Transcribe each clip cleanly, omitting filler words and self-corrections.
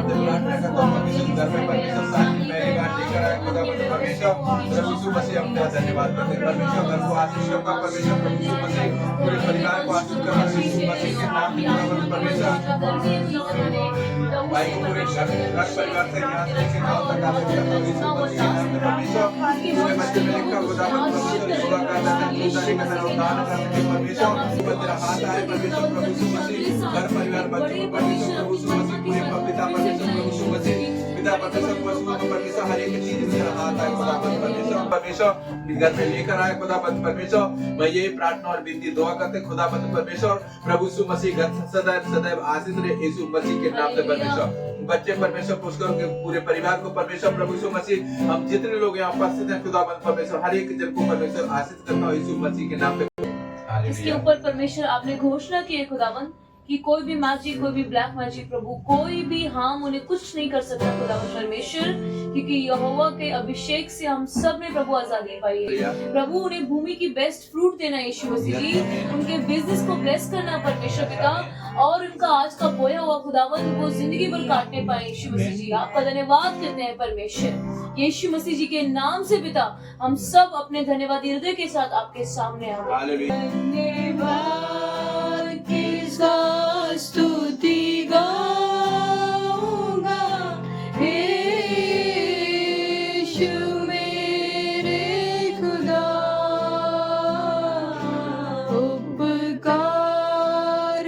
नाम से प्रार्थना करता हूँ परमेश्वर, घर में परमेश्वर शांति पहली बार लेकर आए खुदावंद परमेश्वर। प्रभु यीशु मसीह हम तेरा धन्यवाद करते हैं परमेश्वर, घर को आशीष का परमेश्वर, प्रभु यीशु मसीह पूरे परिवार को आशीष कर यीशु मसीह के नाम में खुदावंद परमेश्वर। भाई को पूरे घर परिवार से यहाँ से लेकर गाँव तक आशीष करता हूँ यीशु मसीह के नाम में परमेश्वर। पूरे बच्चे में लिखा खुदावंद परमेश्वर, युवा का दर्शन पूजारी का दर्शन उद्धार करने परमेश्वर, तेरा हाथ आए परमेश्वर, प्रभु यीशु मसीह घर परिवार बच्चों को परमेश्वर, प्रभु यीशु मसीह पूरे पिता परमेश्वर, प्रभु यीशु मसीह पिता परमेश्वर पशुओं को परमेश्वर, हर एक चीज में तेरा हाथ आए खुदावंद परमेश्वर। परमेश्वर घर में लेकर आए खुदावंद परमेश्वर, मैं यही प्रार्थना और विनती दुआ करते खुदावंद परमेश्वर, प्रभु यीशु मसीह घर सदैव सदैव आशीष रहे यीशु मसीह के नाम से परमेश्वर। बच्चे परमेश्वर पुष्कर के पूरे परिवार को परमेश्वर, प्रभु यीशु मसीह हम जितने लोग यहाँ उपस्थित हैं खुदावंद परमेश्वर, हर एक जन को परमेश्वर आशीष करता हूँ यीशु मसीह के नाम पे। इसके ऊपर परमेश्वर आपने घोषणा की है खुदावंद कि कोई भी मैजिक, कोई भी ब्लैक मैजिक प्रभु, कोई भी हार्म उन्हें कुछ नहीं कर सकता खुदावंद परमेश्वर, क्योंकि यहोवा के अभिषेक से हम सब ने प्रभु आजादी पाई है। प्रभु उन्हें भूमि की बेस्ट फ्रूट देना यीशु मसीह जी, उनके बिजनेस को ब्लेस करना परमेश्वर पिता, और उनका आज का बोया हुआ खुदावंद वो जिंदगी भर काटने पाए यीशु मसीह जी। आपका धन्यवाद करते हैं परमेश्वर यीशु मसीह जी के नाम से पिता। हम सब अपने धन्यवादी हृदय के साथ आपके सामने स्तुति गाऊंगा हे यीशु मेरे खुदा, उपकार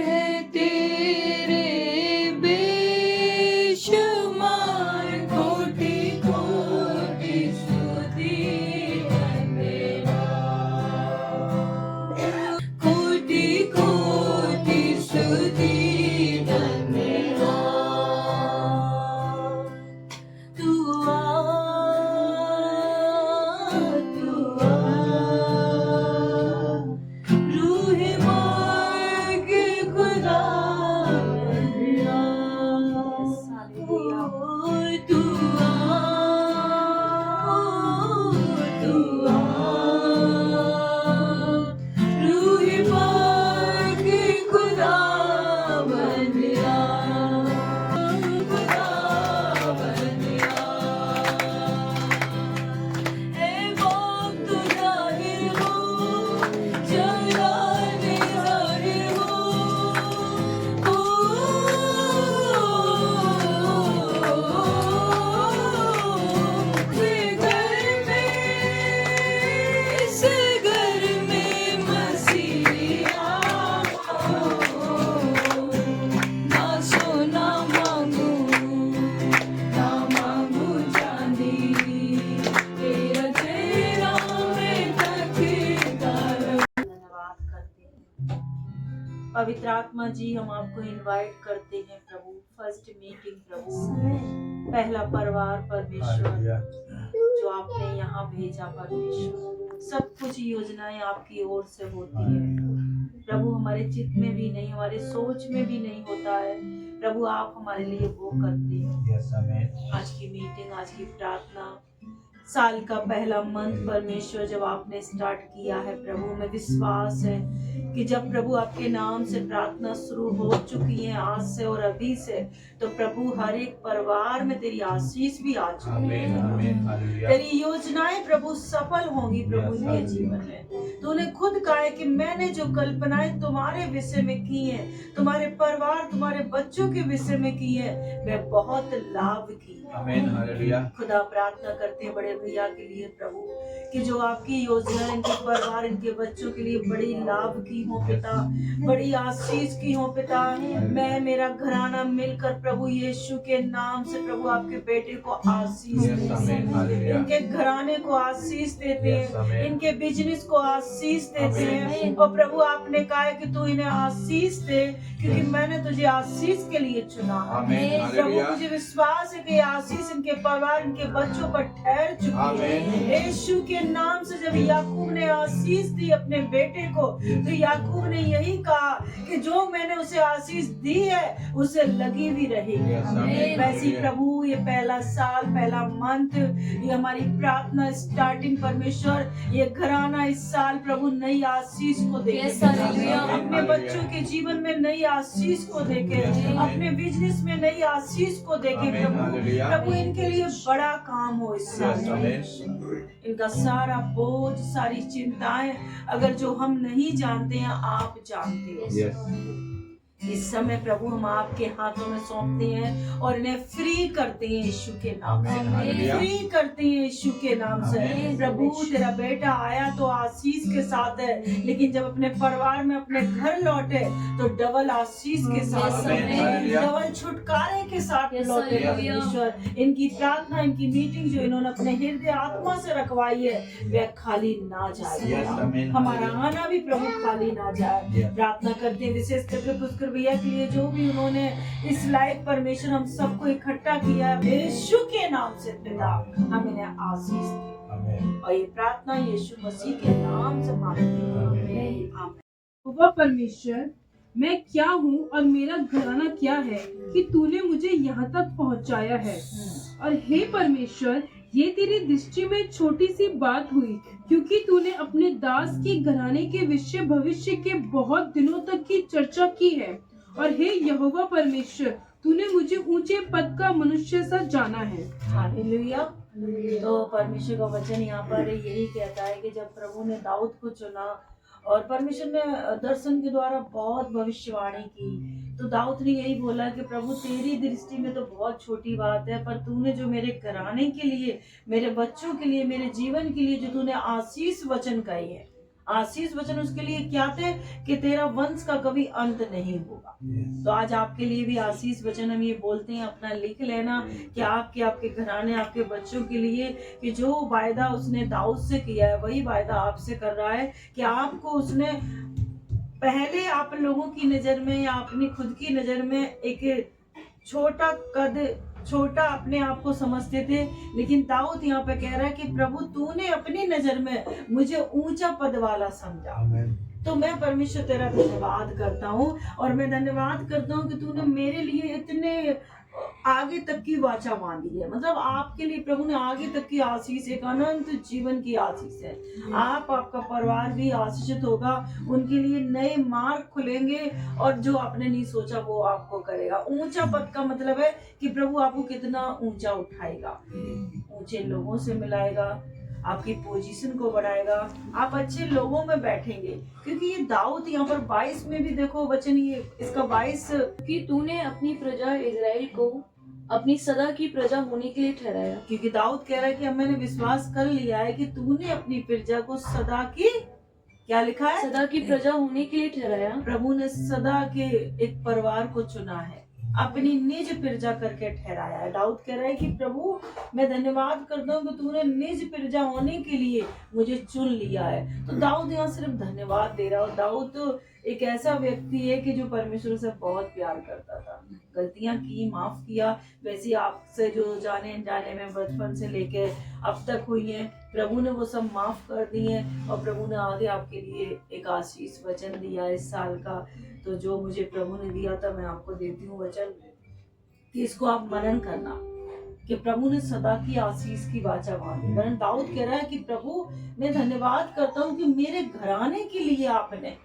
है तेरे बेशुमार, कोटि कोटि स्तुति धन्यवाद, कोटि कोटि स्तुति पवित्र आत्मा जी, हम आपको इनवाइट करते हैं प्रभु, फर्स्ट मीटिंग प्रभु, पहला परिवार परमेश्वर जो आपने यहाँ भेजा परमेश्वर, सब कुछ योजनाएं आपकी ओर से होती है प्रभु, हमारे चित्त में भी नहीं, हमारे सोच में भी नहीं होता है प्रभु, आप हमारे लिए वो करते हैं। आज की मीटिंग, आज की प्रार्थना, साल का पहला मंथ परमेश्वर जब आपने स्टार्ट किया है प्रभु, में विश्वास है कि जब प्रभु आपके नाम से प्रार्थना शुरू हो चुकी है आज से और अभी से, तो प्रभु हर एक परिवार में तेरी आशीष भी आ चुकी है, तेरी योजनाएं प्रभु सफल होंगी प्रभु इनके जीवन में। तूने खुद कहा है कि मैंने जो कल्पनाएं तुम्हारे विषय में की है, तुम्हारे परिवार, तुम्हारे बच्चों के विषय में की है, मैं बहुत लाभ की। खुदा प्रार्थना करते हैं बड़े भैया के लिए प्रभु, कि जो आपकी योजना इनके परिवार, इनके बच्चों के लिए बड़ी लाभ की हो पिता, बड़ी आशीष की हो पिता। मैं, मेरा घराना मिलकर प्रभु यीशु के नाम से प्रभु आपके बेटे को आशीष देते हैं, इनके घराने को आशीष देते हैं, इनके बिजनेस को आशीष देते हैं। और प्रभु आपने कहा है कि तू इन्हें आशीष दे, क्योंकि मैंने तुझे आशीष के लिए चुना। प्रभु मुझे विश्वास है कि आशीष इनके परिवार, इनके बच्चों पर ठहर चुकी है यीशु के नाम से। जब याकूब ने आशीष दी अपने बेटे को, तो याकूब ने यही कहा कि जो मैंने उसे आशीष दी है उसे लगी भी रहेगी। वैसे प्रभु ये पहला साल, पहला मंथ, ये हमारी प्रार्थना स्टार्टिंग परमेश्वर, ये घराना इस साल प्रभु नई आशीष को दे, अपने बच्चों के जीवन में नई आशीष को देखे, अपने बिजनेस में नई आशीष को देखे आमीन, प्रभु। हालेलुया। प्रभु इनके लिए बड़ा काम हो इस साल यस, में। आमीन। इनका सारा बोझ, सारी चिंताएं, अगर जो हम नहीं जानते हैं आप जानते हो। यस, इस समय प्रभु हम आपके हाथों में सौंपते हैं और इन्हें फ्री करते हैं यीशु के नाम आमीन, से। हालेलुया। फ्री करते हैं यीशु के नाम से। आमीन। प्रभु तेरा बेटा आया तो आशीष के साथ है, लेकिन जब अपने परिवार में अपने घर लौटे तो डबल आशीष के साथ, आमीन, हालेलुया। डबल छुटकारे के साथ यस, लौटे हालेलुया। परमेश्वर। इनकी प्रार्थना, इनकी मीटिंग जो इन्होंने अपने हृदय आत्मा से रखवाई है वह खाली ना जाए। यस, आमीन, हमारा हालेलुया। आना भी प्रभु खाली ना जाए। यस। प्रार्थना करते हैं विशेष करके पुष्कर भैया के लिए, जो भी उन्होंने इस लाइव परमेश्वर हम सबको इकट्ठा किया है, यीशु के नाम से पिता हम इन्हें आशीष दें। आमीन। और ये प्रार्थना यीशु मसीह के नाम से मांगते हैं। आमीन। आमीन। यहोवा परमेश्वर, मैं क्या हूँ और मेरा घराना क्या है कि तूने मुझे यहाँ तक पहुँचाया है। और हे परमेश्वर, ये तेरी दृष्टि में छोटी सी बात हुई, क्योंकि तूने अपने दास के घराने के विषय भविष्य के बहुत दिनों तक की चर्चा की है। और हे यहोवा परमेश्वर, तूने मुझे ऊंचे पद का मनुष्य सा जाना है। हालेलुया। तो परमेश्वर का वचन यहाँ पर यही कहता है कि जब प्रभु ने दाऊद को चुना और परमेश्वर ने दर्शन के द्वारा बहुत भविष्यवाणी की, तो दाऊद ने यही बोला कि प्रभु तेरी दृष्टि में तो बहुत छोटी बात है, पर तूने जो मेरे घराने के लिए, मेरे बच्चों के लिए, मेरे जीवन के लिए जो तूने आशीष वचन कहे है, आशीष वचन उसके लिए क्या थे कि तेरा वंश का कभी अंत नहीं होगा। तो आज आपके लिए भी आशीष वचन हम ये बोलते हैं, अपना लिख लेना कि आपके घराने, आपके बच्चों के लिए कि जो वायदा उसने दाऊद से किया है वही वायदा आपसे कर रहा है कि आपको उसने पहले आप लोगों की नजर में या अपनी खुद की नजर में एक छोटा कद, छोटा अपने आप को समझते थे, लेकिन दाऊद यहाँ पे कह रहा है कि प्रभु तूने अपनी नजर में मुझे ऊंचा पद वाला समझा। आमीन। तो मैं परमेश्वर तेरा धन्यवाद करता हूँ, और मैं धन्यवाद करता हूँ कि तूने मेरे लिए इतने आगे तक की वाचा बांधी है। मतलब आपके लिए प्रभु ने आगे तक की आशीष, एक अनंत जीवन की आशीष है। आपका परिवार भी आशीषित होगा, उनके लिए नए मार्ग खुलेंगे और जो आपने नहीं सोचा वो आपको करेगा। ऊंचा पद का मतलब है कि प्रभु आपको कितना ऊंचा उठाएगा, ऊंचे लोगों से मिलाएगा, आपकी पोजीशन को बढ़ाएगा, आप अच्छे लोगों में बैठेंगे। क्योंकि ये दाऊद यहाँ पर 22 में भी देखो वचन, ये इसका 22 कि तूने अपनी प्रजा इज़राइल को अपनी सदा की प्रजा होने के लिए ठहराया। क्योंकि दाऊद कह रहा है कि अब मैंने विश्वास कर लिया है कि तूने अपनी प्रजा को सदा की, क्या लिखा है, सदा की प्रजा होने के लिए ठहराया। प्रभु ने सदा के एक परिवार को चुना है, अपनी निज प्रजा करके ठहराया है। दाऊद कह रहा है कि प्रभु मैं धन्यवाद करता हूँ कि तूने निज प्रजा होने के लिए मुझे चुन लिया है। तो दाऊद यहाँ सिर्फ धन्यवाद दे रहा है। दाऊद तो एक ऐसा व्यक्ति है कि जो परमेश्वर से बहुत प्यार करता था, गलतियां की, माफ किया। वैसे आपसे जो जाने अनजाने में बचपन से लेके अब तक हुई है, प्रभु ने वो सब माफ कर दिए और प्रभु ने आगे आपके लिए एक आशीष वचन दिया इस साल का। तो जो मुझे प्रभु ने दिया था मैं आपको देती हूँ वचन, कि इसको आप मनन करना कि प्रभु ने सदा की आशीष की वाचा बांधी। वरन दाऊद कह रहा है कि प्रभु मैं धन्यवाद करता हूँ कि मेरे घराने के लिए आपने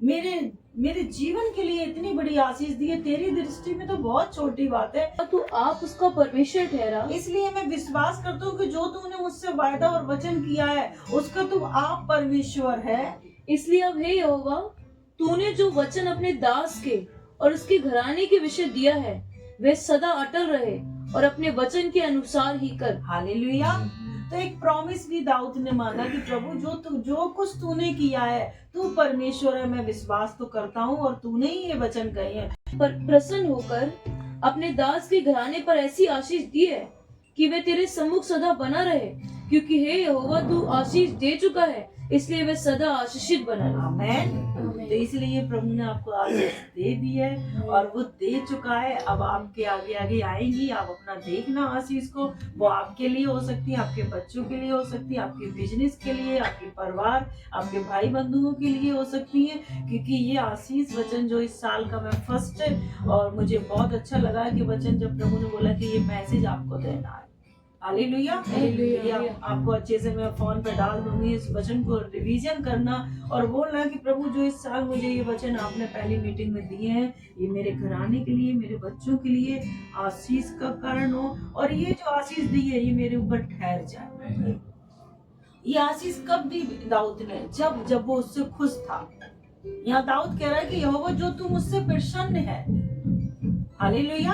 मेरे जीवन के लिए इतनी बड़ी आशीष दी है। तेरी दृष्टि में तो बहुत छोटी बात है, तो आप उसका परमेश्वर ठहरा। इसलिए मैं विश्वास करता हूँ कि जो तूने मुझसे वायदा और वचन किया है उसका तू आप परमेश्वर है। इसलिए अब हे यहोवा, तूने जो वचन अपने दास के और उसके घराने के विषय दिया है वे सदा अटल रहे और अपने वचन के अनुसार ही कर। हालेलुया। तो एक प्रॉमिस भी दाऊद ने मांगा कि प्रभु जो कुछ तूने किया है तू परमेश्वर है, मैं विश्वास तो करता हूँ और तूने ही ये वचन कहे हैं। पर प्रसन्न होकर अपने दास के घराने पर ऐसी आशीष दी है कि वे तेरे सम्मुख सदा बना रहे, क्योंकि हे यहोवा तू आशीष दे चुका है, इसलिए वे सदा आशीषित बना रहे। आमेन। तो इसलिए प्रभु ने आपको आशीष दे दी है और वो दे चुका है। अब आपके आगे आगे आएंगी, आप अपना देखना आशीष को। वो आपके लिए हो सकती है, आपके बच्चों के लिए हो सकती है, आपके बिजनेस के लिए, आपके परिवार, आपके भाई बंधुओं के लिए हो सकती है। क्योंकि ये आशीष वचन जो इस साल का मैं फर्स्ट, और मुझे बहुत अच्छा लगा कि वचन जब प्रभु ने बोला कि ये मैसेज आपको देना है, हालेलुया। ये आपको अच्छे से मैं फोन पे डाल दूंगी, इस वचन को रिवीजन करना और बोलना कि प्रभु जो इस साल मुझे ये वचन आपने पहली मीटिंग में दिए हैं, ये मेरे घराने के लिए, मेरे बच्चों के लिए आशीष का कारण हो, और ये जो आशीष दी है ये मेरे ऊपर ठहर जाए। ये आशीष कब दी दाऊद ने? जब वो उससे खुश था। यहाँ दाऊद कह रहा है कि यहोवा जो तू मुझसे प्रसन्न है, हालेलुया।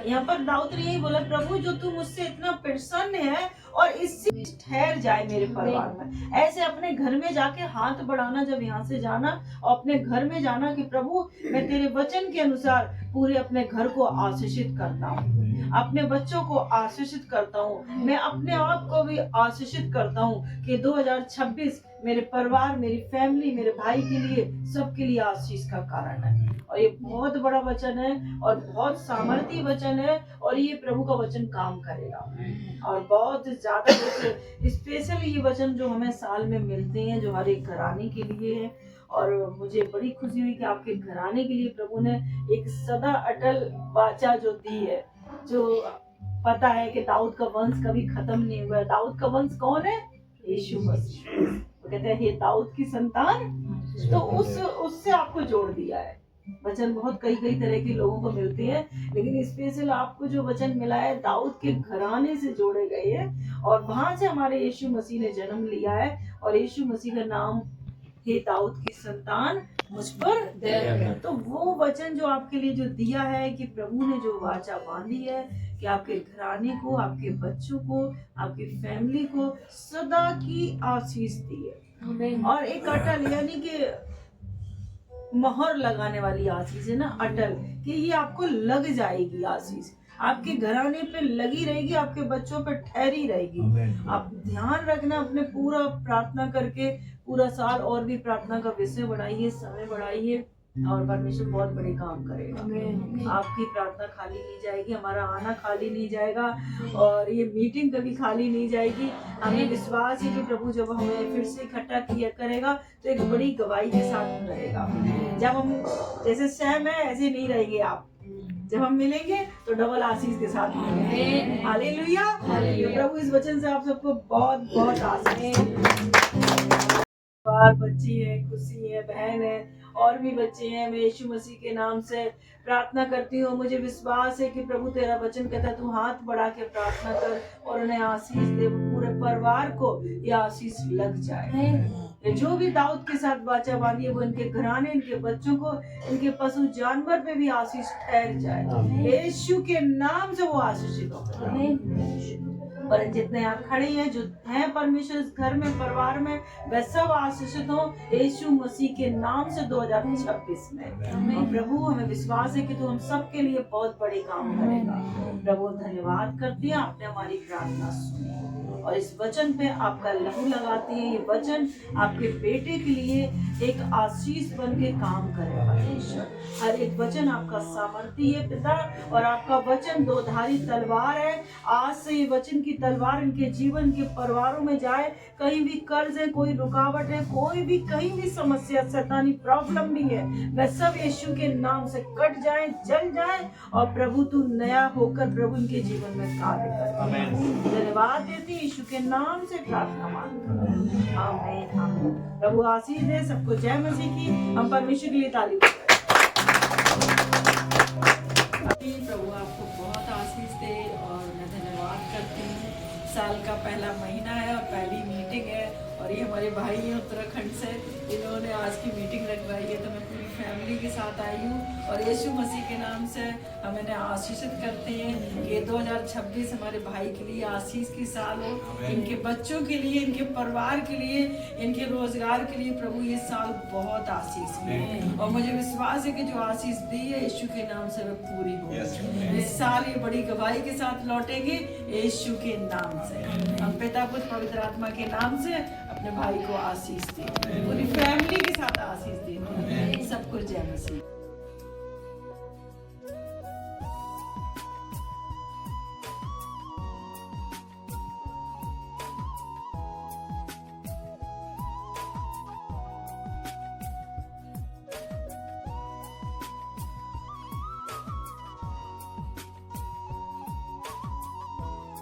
यहाँ पर दाऊद ने यही बोला, प्रभु जो तू मुझसे इतना प्रसन्न है और इससे ठहर जाए मेरे परिवार में। ऐसे अपने घर में जाके हाथ बढ़ाना, जब यहाँ से जाना और अपने घर में जाना कि प्रभु मैं तेरे वचन के अनुसार पूरे अपने घर को आशीषित करता हूँ, अपने बच्चों को आशीषित करता हूँ, मैं अपने आप को भी आशीषित करता हूँ कि 2026 मेरे परिवार, मेरी फैमिली, मेरे भाई के लिए, सबके लिए आशीष का कारण है। और ये बहुत बड़ा वचन है और बहुत सामर्थी वचन है, और ये प्रभु का वचन काम करेगा। और बहुत ज्यादा स्पेशल ये वचन जो हमें साल में मिलते हैं, जो हर एक घराने के लिए है। और मुझे बड़ी खुशी हुई कि आपके घराने के लिए प्रभु ने एक सदा अटल वाचा जो दी है, जो पता है कि दाऊद का वंश कभी खत्म नहीं हुआ है। दाऊद का वंश कौन है? यीशु मसीह। वो कहते हैं हे दाऊद की संतान, तो उससे आपको जोड़ दिया है। वचन बहुत कई तरह के लोगों को मिलते हैं, लेकिन स्पेशल आपको जो वचन मिला है दाऊद के घराने से जोड़े गए हैं, और वहां से हमारे यीशु मसीह ने जन्म लिया है। और यीशु मसीह का नाम हे दाऊद की संतान मुझ पर दया कर। तो वो वचन जो आपके लिए जो दिया है कि प्रभु ने जो वाचा बांधी है कि आपके घराने को, आपके बच्चों को, आपकी फैमिली को सदा की आशीष दी है। और एक अटल यानी कि मोहर लगाने वाली आशीष है ना, अटल, कि ये आपको लग जाएगी आशीष, आपके घराने पे लगी रहेगी, आपके बच्चों पे ठहरी रहेगी। आप ध्यान रखना, अपने पूरा प्रार्थना करके पूरा साल और भी प्रार्थना का विषय बढ़ाइए, समय बढ़ाइए, और परमेश्वर बहुत बड़े काम करेगा। आपकी प्रार्थना खाली नहीं जाएगी, हमारा आना खाली नहीं जाएगा, और ये मीटिंग कभी खाली नहीं जाएगी। हमें विश्वास है कि प्रभु जब हमें फिर से इकट्ठा किया करेगा तो एक बड़ी गवाही के साथ रहेगा। जब हम जैसे सैम है ऐसे नहीं रहेंगे आप, जब हम मिलेंगे तो डबल आशीष के साथ मिलेंगे। हालेलुया। प्रभु इस वचन से आप सबको बहुत बहुत आशीष। बच्ची है, खुशी है, बहन है, और भी बच्चे हैं। मैं यीशु मसीह के नाम से प्रार्थना करती हूँ। मुझे विश्वास है कि प्रभु तेरा वचन कहता है तू हाथ बढ़ा के प्रार्थना कर और उन्हें आशीष दे। पूरे परिवार को ये आशीष लग जाए। जो भी दाऊद के साथ वाचा बांधी है वो इनके घराने, इनके बच्चों को, इनके पशु जानवर पे भी आशीष ठहर जाए। यीशु के नाम से वो आशीषित हो। पर जितने आप खड़े हैं जो हैं परमेश्वर इस घर में, परिवार में, वे सब आशीषित हो यीशु मसीह के नाम से 2026 में। और प्रभु हमें विश्वास है कि तू हम सब के लिए बहुत बड़े काम करेगा। प्रभु धन्यवाद करते हैं, आपने हमारी प्रार्थना सुनी और इस वचन पे आपका लहू लगाते हैं। ये वचन आपके बेटे के लिए एक आशीष बन के काम करेगा। ईश्वर हर एक वचन आपका सामर्थी है पिता, और आपका वचन दोधारी तलवार है। आज से ये वचन की तलवार इनके जीवन के परिवारों में जाए। कहीं भी कर्ज है, कोई रुकावट है, कोई भी कहीं भी समस्या, शैतानी प्रॉब्लम भी है, वह सब यीशु के नाम से कट जाए, जल जाए, और प्रभु तू नया होकर प्रभु इनके जीवन में कार्य कर। धन्यवाद देती यीशु के नाम से प्रार्थना मांगते। आमीन आमीन। प्रभु आशीष दे सबको। जय मसीह की। हम परमेश्वर के लिए ताली बजाएं। प्रभु आपको बहुत आशीष दे, और मैं धन्यवाद करती हूँ। साल का पहला महीना है और पहली मीटिंग है, और ये हमारे भाई हैं उत्तराखंड से, इन्होंने आज की मीटिंग रखवाई है, तो मैं पूरी फैमिली के साथ आई हूँ। और यीशु मसीह के नाम से हम इन्हें आशीषित करते हैं कि 2026 हमारे भाई के लिए आशीष की साल हो, इनके बच्चों के लिए, इनके परिवार के लिए, इनके रोजगार के लिए। प्रभु ये साल बहुत आशीष में, और मुझे विश्वास है कि जो आशीष दी है यीशु के नाम से वह पूरी हो। इस साल ये बड़ी गवाही के साथ लौटेंगे यीशु के नाम से। हम पिता पुत्र पवित्र आत्मा के नाम से अपने भाई को आशीष दे, पूरी फैमिली के साथ आशीष दे। सब कुछ जय मसीह।